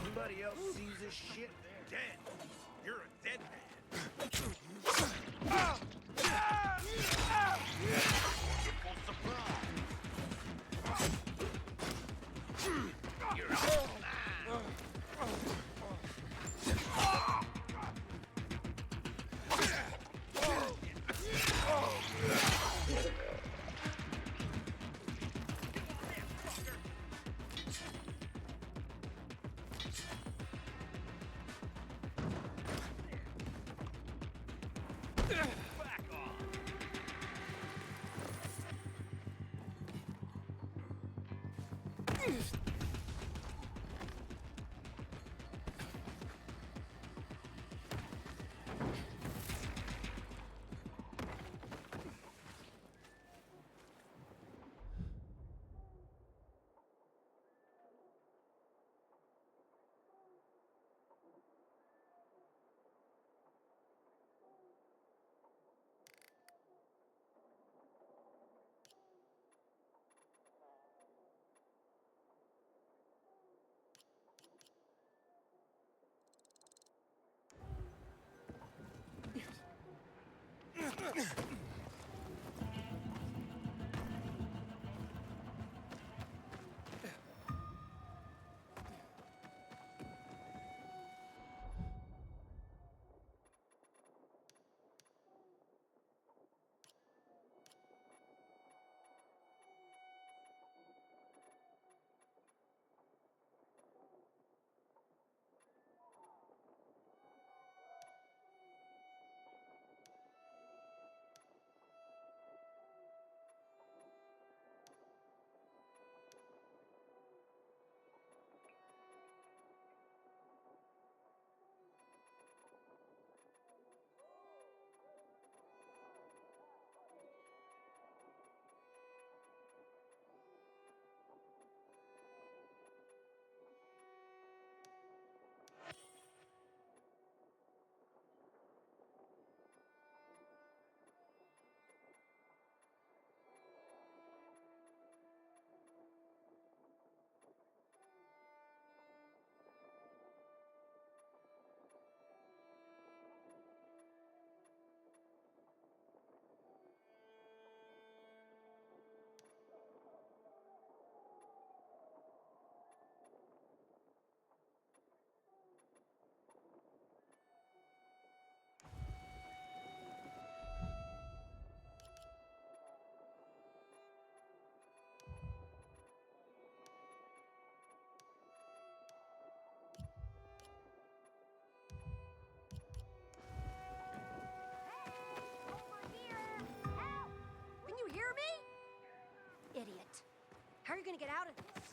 Somebody else sees this shit, dead. You're a dead man. Wonderful surprise. You're all mine. Back off. Idiot. How are you gonna get out of this? Inhibitor container detected.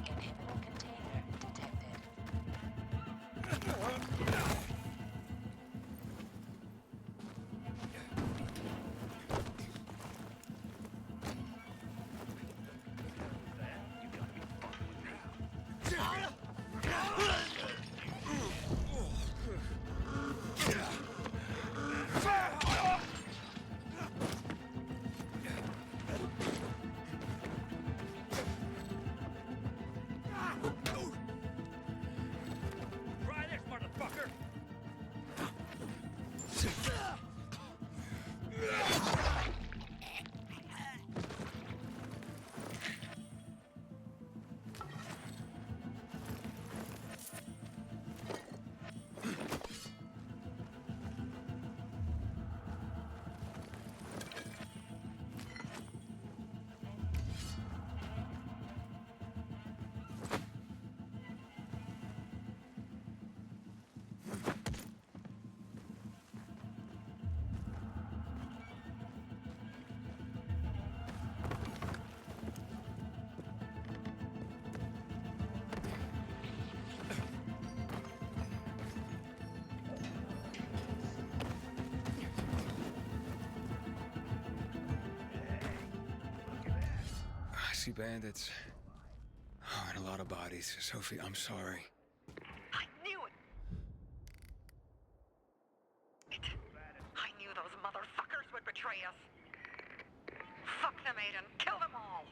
Inhibitor container detected. Try this, motherfucker! I see bandits. Oh, and a lot of bodies. Sophie, I'm sorry. I knew it! I knew those motherfuckers would betray us. Fuck them, Aiden. Kill them all!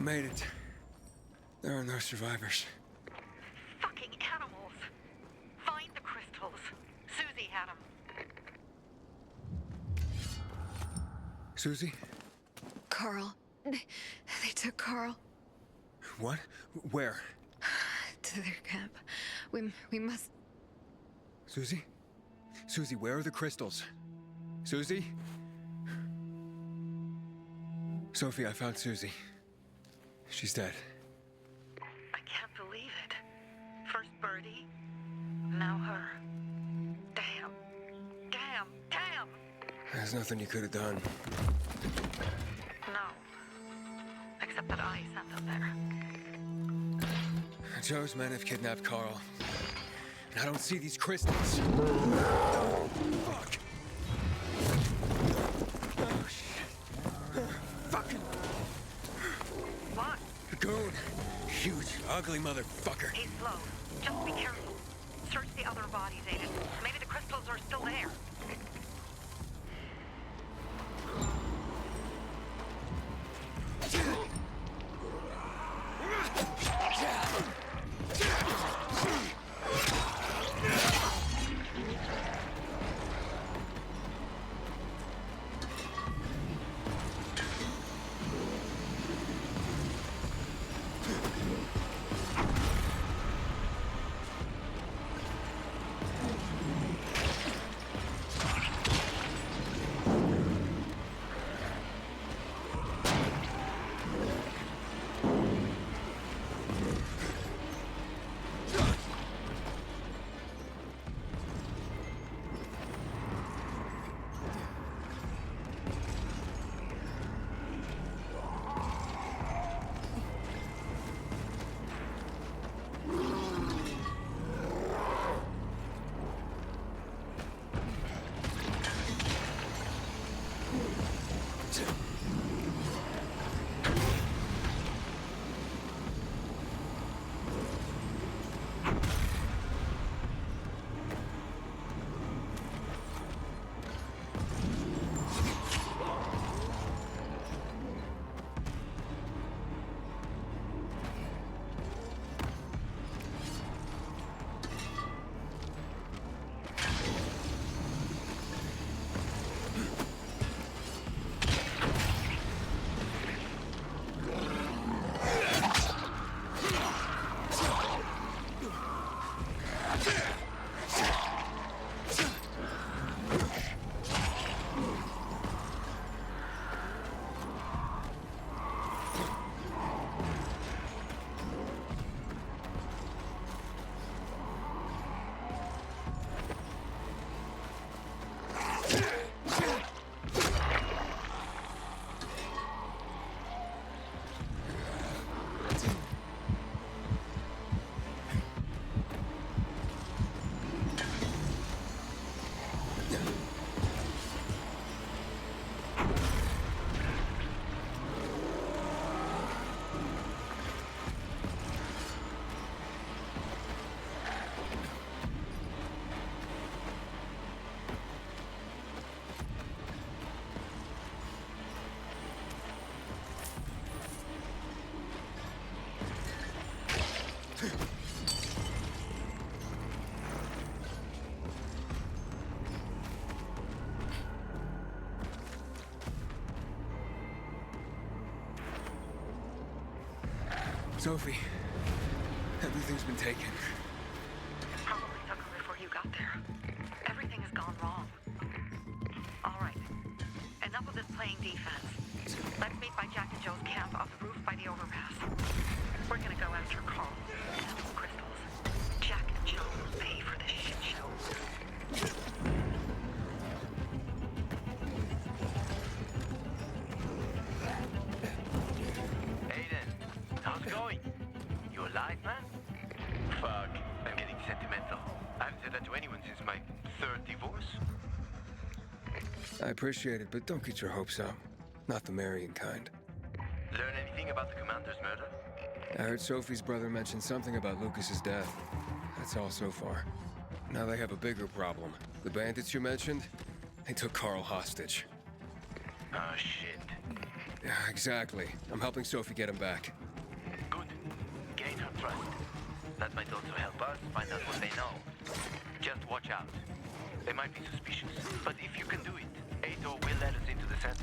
made it. There are no survivors. Fucking animals. Find the crystals. Susie had them. Susie? Carl. They took Carl What? Where? to their camp. We must... Susie? Susie, where are the crystals? Susie? Sophie, I found Susie. She's dead. I can't believe it. First Birdie, now her. Damn. Damn. Damn! There's nothing you could have done. No. Except that I sent them there. Joe's men have kidnapped Carl. And I don't see these crystals. Fuck! Oh, shit. Fucking What? goon. Huge, ugly motherfucker. He's slow. Just be careful. Search the other bodies, Aiden. Maybe the crystals are still there. Sophie, everything's been taken. Probably took her before you got there. Everything has gone wrong. All right. Enough of this playing defense. Let's meet by Jack and Joe's camp on the roof by the overpass. We're gonna go after Carl. Those crystals. Jack and Joe will pay for this shit show. Aiden, how's it going? You alive, man? Fuck, I'm getting sentimental. I haven't said that to anyone since my third divorce. I appreciate it, but don't get your hopes up. Not the marrying kind. Learn anything about the commander's murder? I heard Sophie's brother mention something about Lucas's death. That's all so far. Now they have a bigger problem. The bandits you mentioned, they took Carl hostage. Oh, shit. Yeah, exactly. I'm helping Sophie get him back. Good. Gain her trust. That might also help us find out what they know. Just watch out. They might be suspicious. But if you can do it, Ato will let us into the center.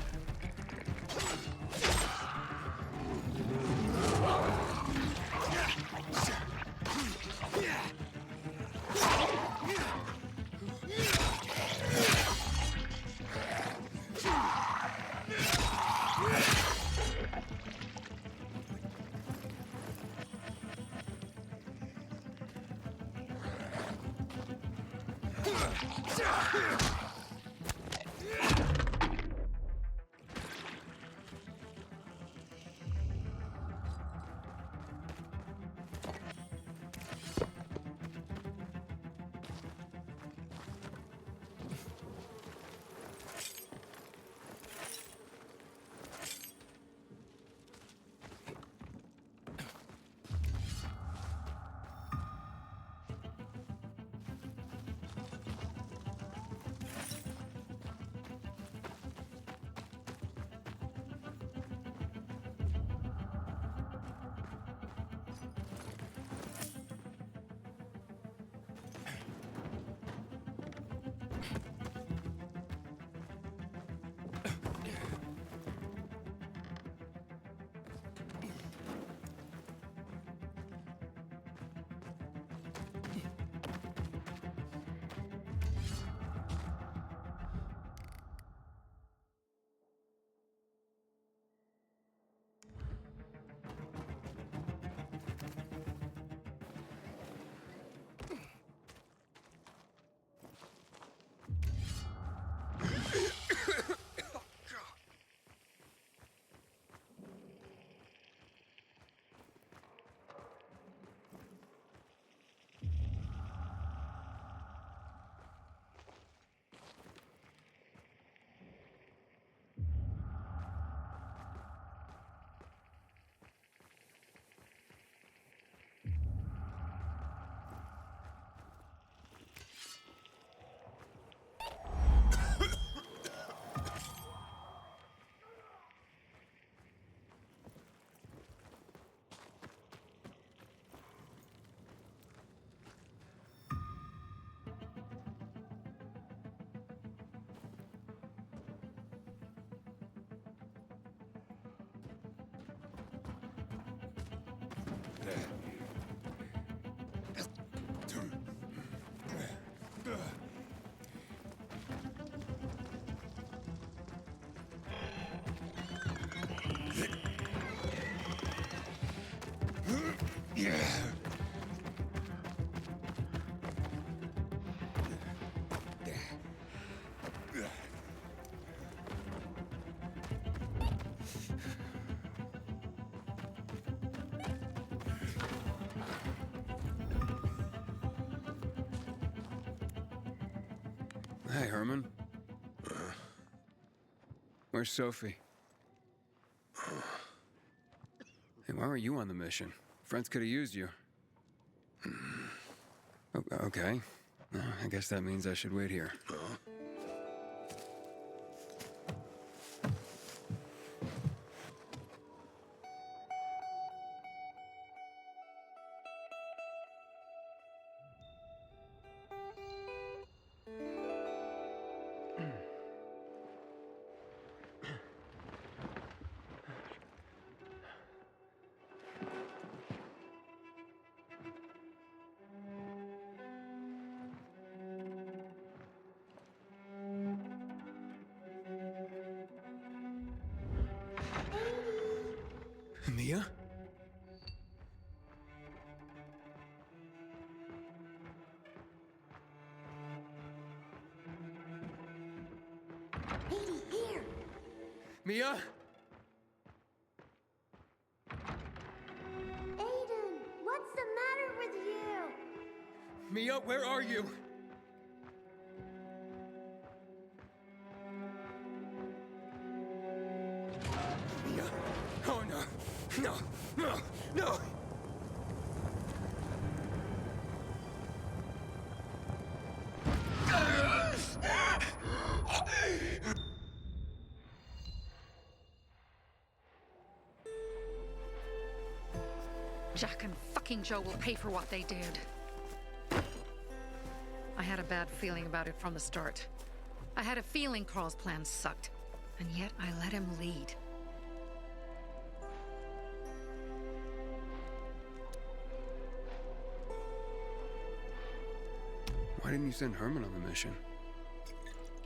Hey, Herman. Where's Sophie? Hey, why weren't you on the mission? Friends could have used you. Okay. I guess that means I should wait here. Mia? Here! Mia? Aiden, what's the matter with you? Mia, where are you? Mia? Oh no! No! No! No! Jack and fucking Joe will pay for what they did. I had a bad feeling about it from the start. I had a feeling Carl's plan sucked, and yet I let him lead. Why didn't you send Herman on the mission?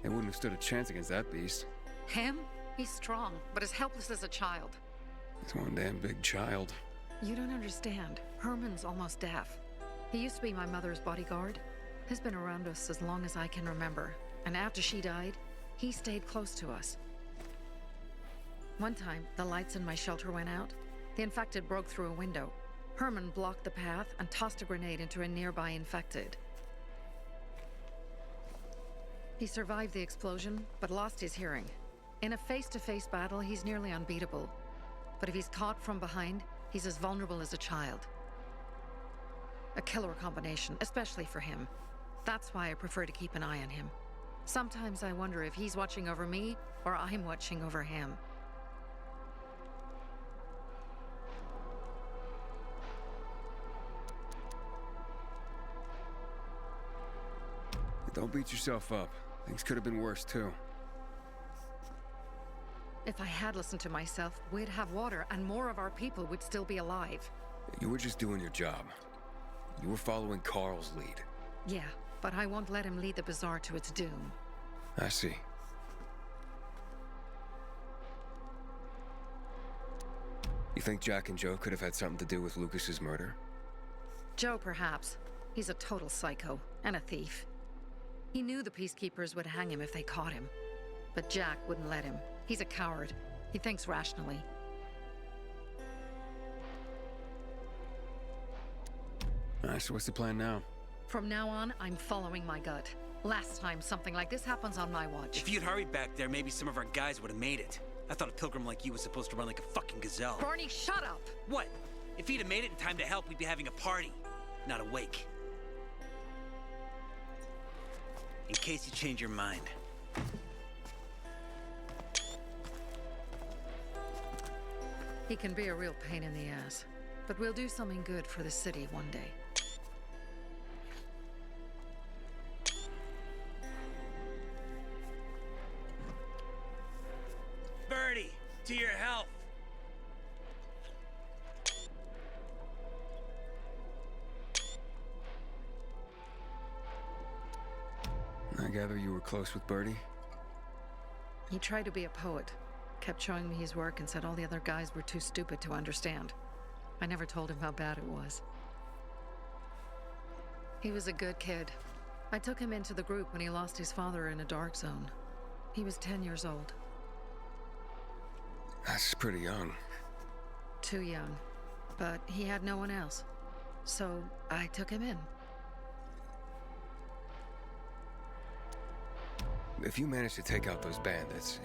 They wouldn't have stood a chance against that beast. Him? He's strong, but as helpless as a child. He's one damn big child. You don't understand. Herman's almost deaf. He used to be my mother's bodyguard. He's been around us as long as I can remember. And after she died, he stayed close to us. One time, the lights in my shelter went out. The infected broke through a window. Herman blocked the path and tossed a grenade into a nearby infected. He survived the explosion, but lost his hearing. In a face-to-face battle, he's nearly unbeatable. But if he's caught from behind, he's as vulnerable as a child. A killer combination, especially for him. That's why I prefer to keep an eye on him. Sometimes I wonder if he's watching over me, or I'm watching over him. Don't beat yourself up. Things could have been worse, too. If I had listened to myself, we'd have water and more of our people would still be alive. You were just doing your job. You were following Carl's lead. Yeah, but I won't let him lead the Bazaar to its doom. I see. You think Jack and Joe could have had something to do with Lucas's murder? Joe, perhaps. He's a total psycho and a thief. He knew the peacekeepers would hang him if they caught him. But Jack wouldn't let him. He's a coward. He thinks rationally. Alright, so what's the plan now? From now on, I'm following my gut. Last time something like this happens on my watch. If you'd hurried back there, maybe some of our guys would have made it. I thought a pilgrim like you was supposed to run like a fucking gazelle. Barney, shut up! What? If he'd have made it in time to help, we'd be having a party, not a wake. In case you change your mind. He can be a real pain in the ass, but we'll do something good for the city one day. Birdie, to your health. I gather you were close with Birdie? He tried to be a poet, kept showing me his work and said all the other guys were too stupid to understand. I never told him how bad it was. He was a good kid. I took him into the group when he lost his father in a dark zone. He was 10 years old. That's pretty young. Too young. But he had no one else. So I took him in. If you manage to take out those bandits,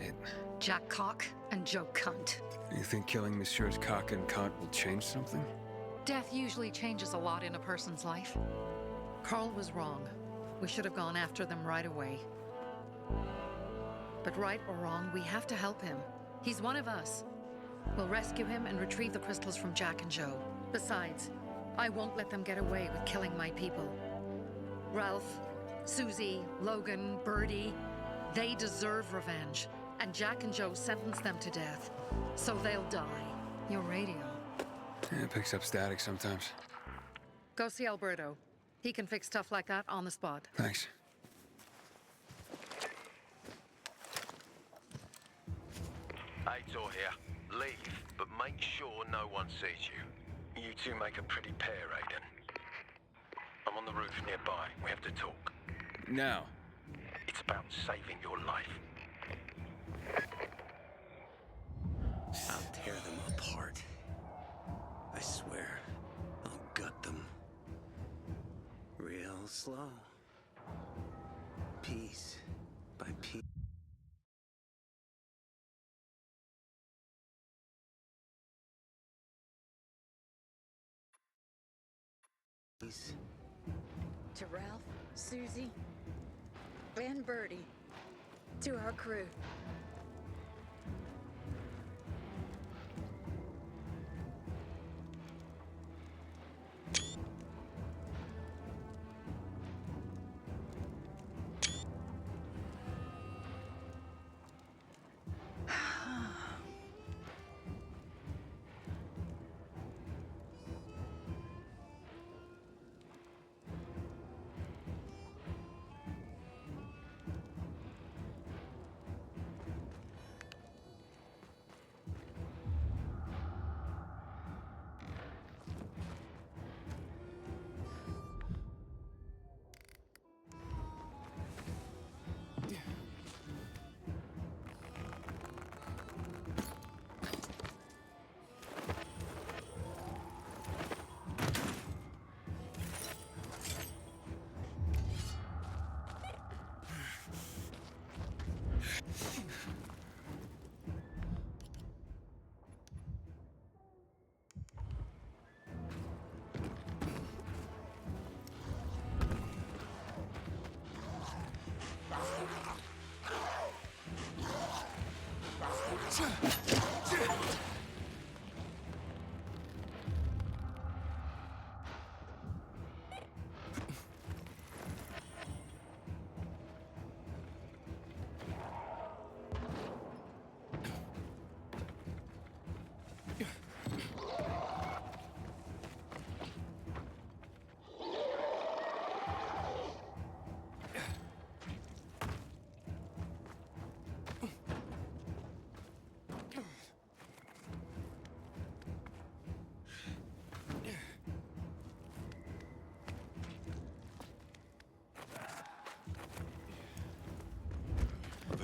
Jack Cock and Joe Cunt. You think killing Messieurs Cock and Cunt will change something? Death usually changes a lot in a person's life. Carl was wrong. We should have gone after them right away. But right or wrong, we have to help him. He's one of us. We'll rescue him and retrieve the crystals from Jack and Joe. Besides, I won't let them get away with killing my people. Ralph, Susie, Logan, Birdie, they deserve revenge. And Jack and Joe sentenced them to death. So they'll die. Your radio. Yeah, it picks up static sometimes. Go see Alberto. He can fix stuff like that on the spot. Thanks. Aitor here. Leave, but make sure no one sees you. You two make a pretty pair, Aiden. I'm on the roof nearby. We have to talk. Now. It's about saving your life. I'll tear them apart. I swear, I'll gut them. Real slow. Piece by piece. To Ralph, Susie, and Birdie. To our crew.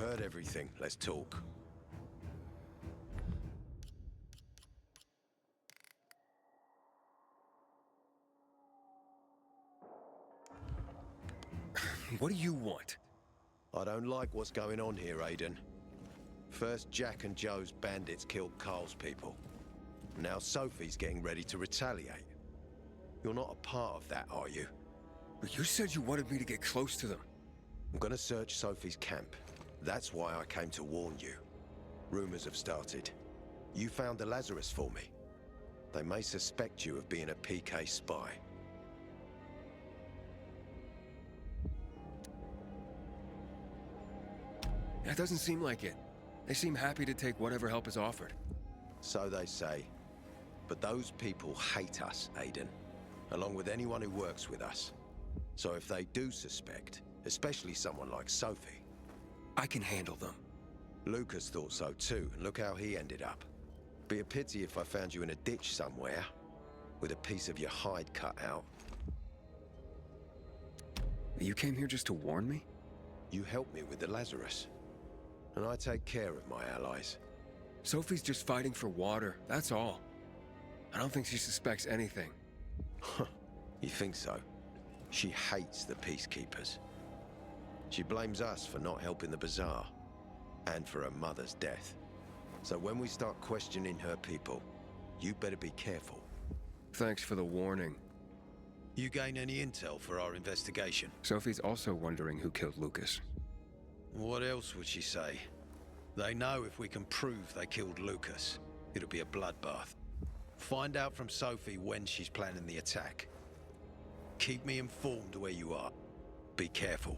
heard everything. Let's talk. What do you want? I don't like what's going on here, Aiden. First, Jack and Joe's bandits killed Carl's people. Now Sophie's getting ready to retaliate. You're not a part of that, are you? But you said you wanted me to get close to them. I'm gonna search Sophie's camp. That's why I came to warn you. Rumors have started. You found the Lazarus for me. They may suspect you of being a PK spy. That doesn't seem like it. They seem happy to take whatever help is offered. So they say. But those people hate us, Aiden. Along with anyone who works with us. So if they do suspect, especially someone like Sophie... I can handle them. Lucas thought so too, and look how he ended up. Be a pity if I found you in a ditch somewhere, with a piece of your hide cut out. You came here just to warn me? You helped me with the Lazarus. And I take care of my allies. Sophie's just fighting for water, that's all. I don't think she suspects anything. You think so? She hates the Peacekeepers. She blames us for not helping the Bazaar, and for her mother's death. So when we start questioning her people, you better be careful. Thanks for the warning. You gain any intel for our investigation? Sophie's also wondering who killed Lucas. What else would she say? They know if we can prove they killed Lucas, it'll be a bloodbath. Find out from Sophie when she's planning the attack. Keep me informed where you are. Be careful.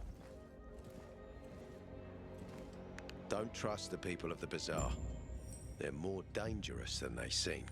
Don't trust the people of the Bazaar. They're more dangerous than they seem.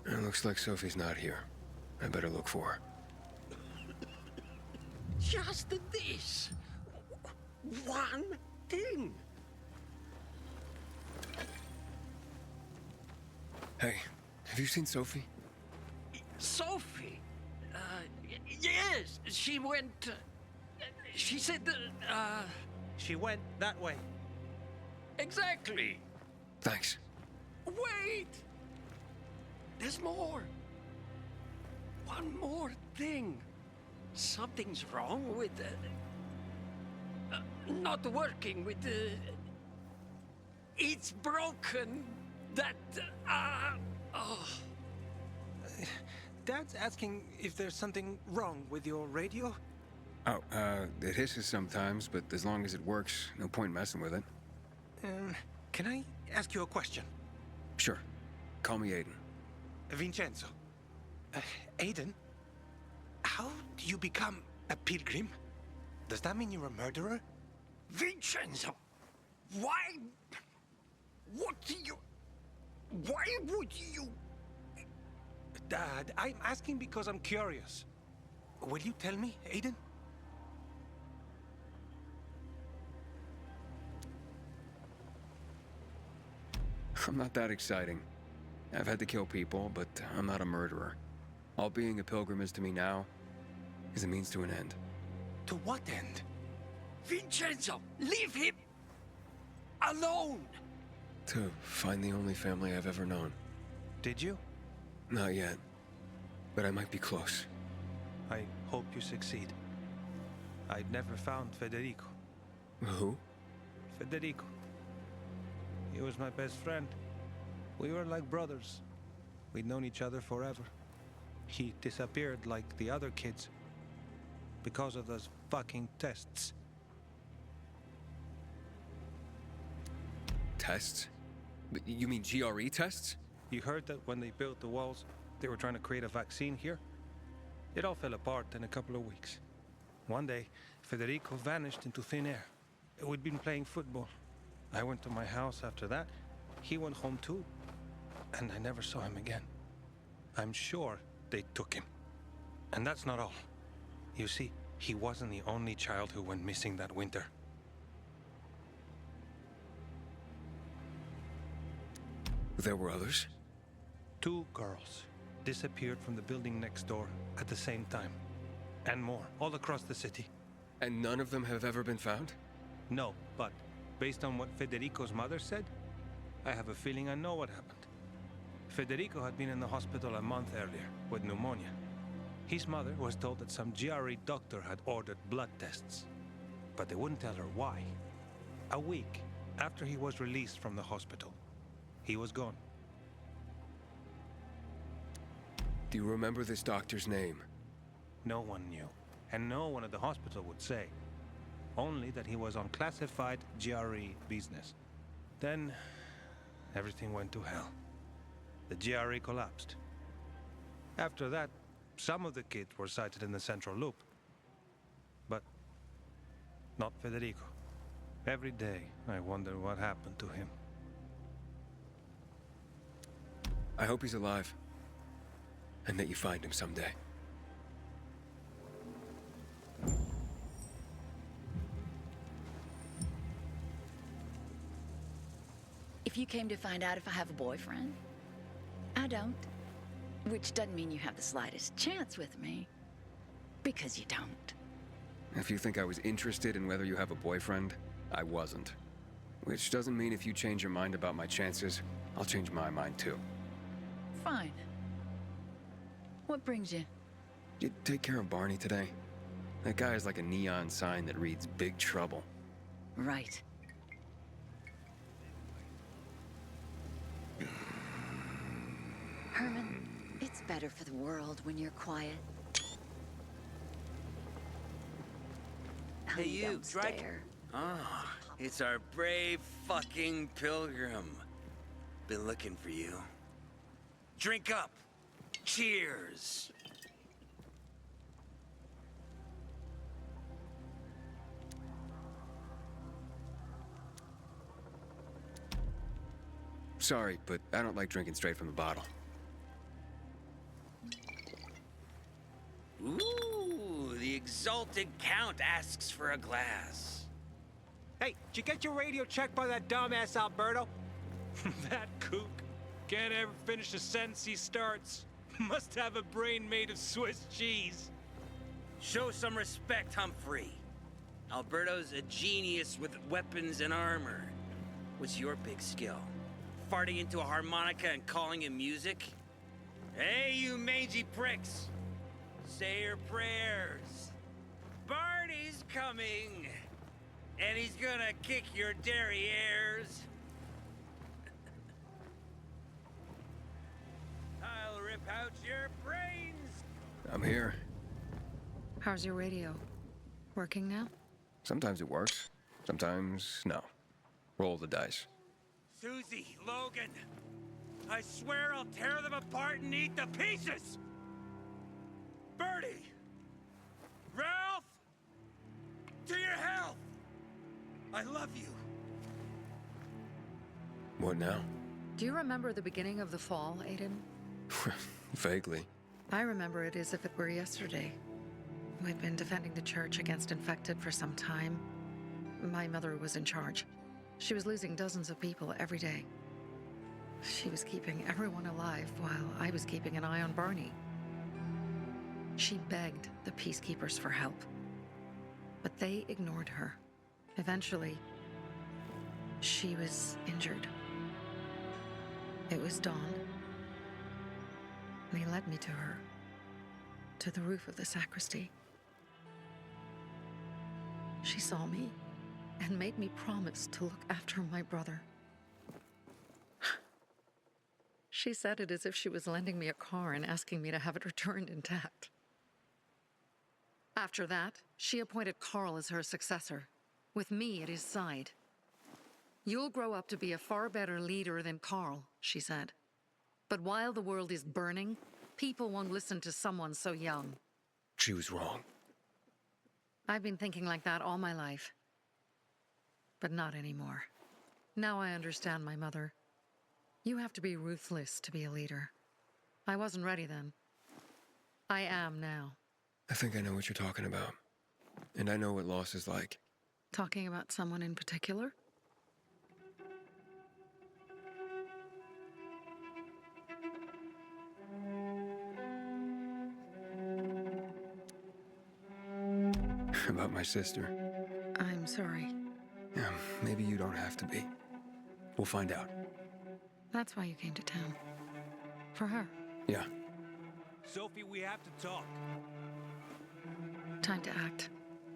It looks like Sophie's not here. I better look for her. Just this. One thing. Hey, have you seen Sophie? Sophie? Yes, she went... she said that, She went that way. Exactly. Thanks. Wait! There's more. One more thing. Something's wrong with not working with it's broken. That oh. Dad's asking if there's something wrong with your radio? Oh, it hisses sometimes, but as long as it works, no point messing with it. Can I ask you a question? Sure. Call me Aiden. Vincenzo. Aiden? How do you become a pilgrim? Does that mean you're a murderer? Vincenzo! Why? What do you... Why would you... Dad, I'm asking because I'm curious. Will you tell me, Aiden? I'm not that exciting. I've had to kill people, but I'm not a murderer. All being a pilgrim is to me now is a means to an end. To what end? Vincenzo, leave him alone! To find the only family I've ever known. Did you? Not yet, but I might be close. I hope you succeed. I'd never found Federico. Who? Federico. He was my best friend. We were like brothers. We'd known each other forever. He disappeared like the other kids. Because of those fucking tests. Tests? You mean GRE tests? You heard that when they built the walls, they were trying to create a vaccine here? It all fell apart in a couple of weeks. One day, Federico vanished into thin air. We'd been playing football. I went to my house after that. He went home too. And I never saw him again. I'm sure they took him. And that's not all. You see, he wasn't the only child who went missing that winter. There were others? 2 girls disappeared from the building next door at the same time. And more, all across the city. And none of them have ever been found? No, but based on what Federico's mother said, I have a feeling I know what happened. Federico had been in the hospital a month earlier with pneumonia. His mother was told that some GRE doctor had ordered blood tests, but they wouldn't tell her why. A week after he was released from the hospital, he was gone. Do you remember this doctor's name? No one knew, and no one at the hospital would say. only that he was on classified GRE business. Then, everything went to hell. The GRE collapsed. After that, some of the kids were sighted in the central loop. But not Federico. Every day, I wonder what happened to him. I hope he's alive. And that you find him someday. If you came to find out if I have a boyfriend, I don't. Which doesn't mean you have the slightest chance with me. Because you don't. If you think I was interested in whether you have a boyfriend, I wasn't. Which doesn't mean if you change your mind about my chances, I'll change my mind too. Fine. What brings you? Did you take care of Barney today? That guy is like a neon sign that reads Big Trouble. Right. Herman, it's better for the world when you're quiet. Hey, you, don't Drake. stare. Ah, it's our brave fucking pilgrim. Been looking for you. Drink up. Cheers. Sorry, but I don't like drinking straight from the bottle. Ooh, the exalted count asks for a glass. Hey, did you get your radio checked by that dumbass Alberto? That kook can't ever finish a sentence he starts. Must have a brain made of Swiss cheese. Show some respect, Humphrey. Alberto's a genius with weapons and armor. What's your big skill? Farting into a harmonica and calling it music? Hey, you mangy pricks! Say your prayers. Barney's coming, and he's gonna kick your derrieres. I'll rip out your brains. I'm here. How's your radio? Working now? Sometimes it works. Sometimes no. Roll the dice. Susie, Logan, I swear I'll tear them apart and eat the pieces! Bertie! Ralph! To your health! I love you. What now? Do you remember the beginning of the fall, Aiden? Vaguely. I remember it as if it were yesterday. We'd been defending the church against infected for some time. My mother was in charge. She was losing dozens of people every day. She was keeping everyone alive while I was keeping an eye on Barney. She begged the peacekeepers for help, but they ignored her. Eventually, she was injured. It was dawn. They led me to her, to the roof of the sacristy. She saw me and made me promise to look after my brother. She said it as if she was lending me a car and asking me to have it returned intact. After that, she appointed Carl as her successor, with me at his side. You'll grow up to be a far better leader than Carl, she said. But while the world is burning, people won't listen to someone so young. She was wrong. I've been thinking like that all my life. But not anymore. Now I understand my mother. You have to be ruthless to be a leader. I wasn't ready then. I am now. I think I know what you're talking about. And I know what loss is like. Talking about someone in particular? About my sister. I'm sorry. Yeah, maybe you don't have to be. We'll find out. That's why you came to town. For her. Yeah. Sophie, we have to talk. Time to act.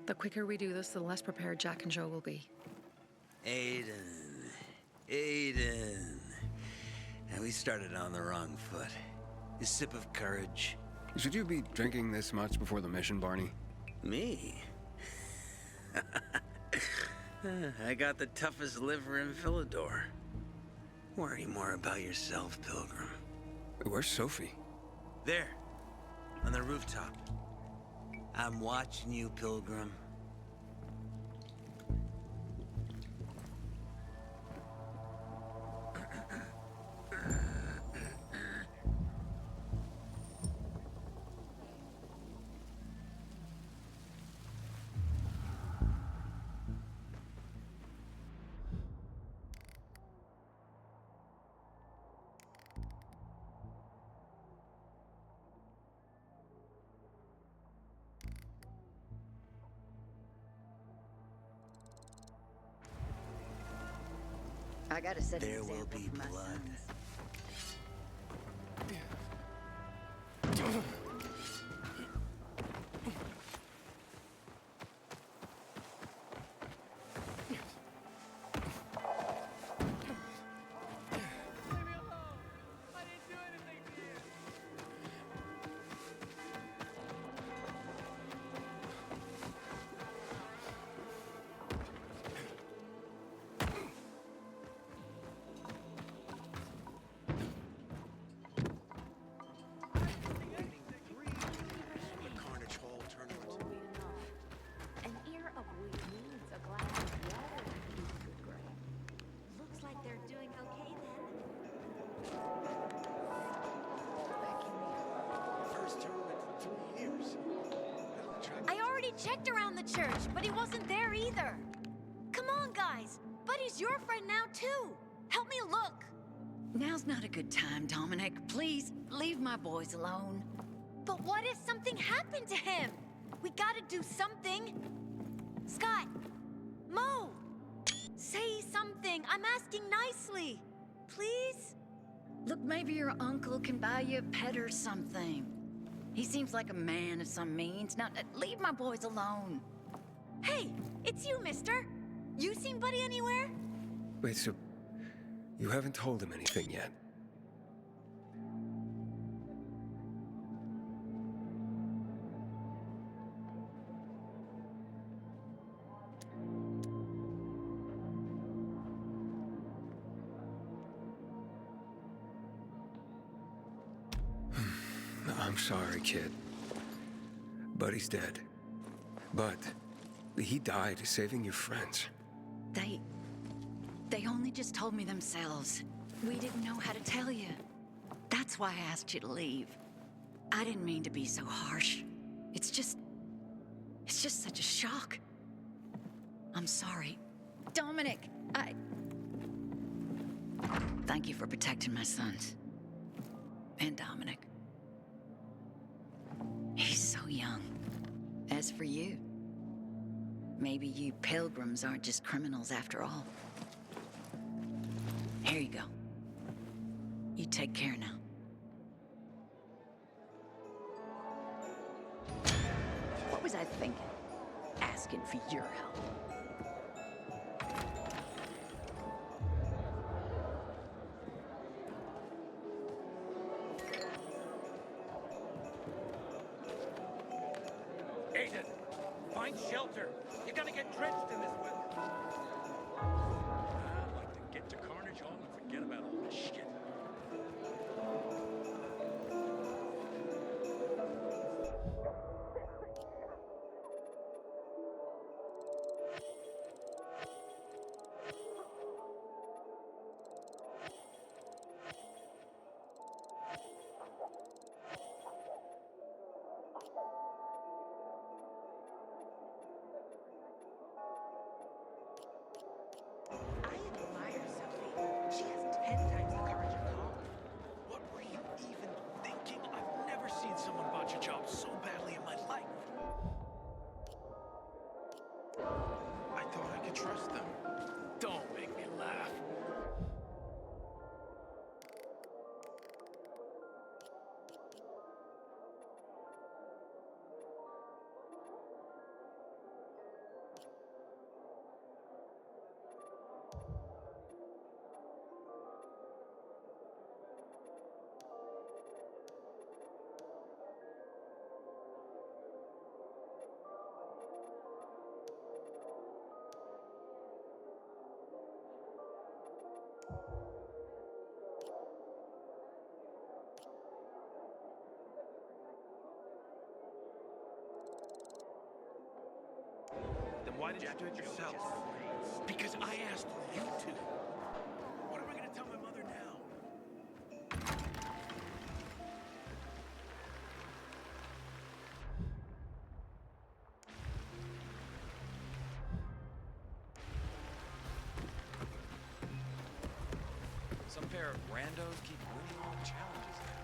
The quicker we do this, the less prepared Jack and Joe will be. Aiden. And we started on the wrong foot. A sip of courage. Should you be drinking this much before the mission, Barney? Me? I got the toughest liver in Villador. Worry more about yourself, Pilgrim. Where's Sophie? There, on the rooftop. I'm watching you, Pilgrim. I gotta set an There will example be for my blood. sons. An ear of wheat needs a glass of water to keep good grain. Looks like they're doing okay then. First tournament for 3 years. I already checked around the church, but he wasn't there either. Come on, guys. Buddy's your friend now, too. Help me look. Now's not a good time, Dominic. Please, leave my boys alone. But what if something happened to him? We gotta do something. Scott! Mo! Say something. I'm asking nicely. Please? Look, maybe your uncle can buy you a pet or something. He seems like a man of some means. Now, leave my boys alone. Hey, it's you, mister. You seen Buddy anywhere? Wait, so you haven't told him anything yet? I'm sorry, kid. Buddy's dead. But he died saving your friends. They only just told me themselves. We didn't know how to tell you. That's why I asked you to leave. I didn't mean to be so harsh. It's just such a shock. I'm sorry. Dominic, Thank you for protecting my sons. And Dominic. He's so young. As for you, maybe you pilgrims aren't just criminals after all. Here you go. You take care now. What was I thinking? Asking for your help. Aiden, find shelter. You're gonna get drenched in this weather. I'd like to get to Carnage Hall and forget about all this shit. Then why did you do it yourself? Because I asked you to. What am I gonna tell my mother now? Some pair of randos keep winning all the challenges now.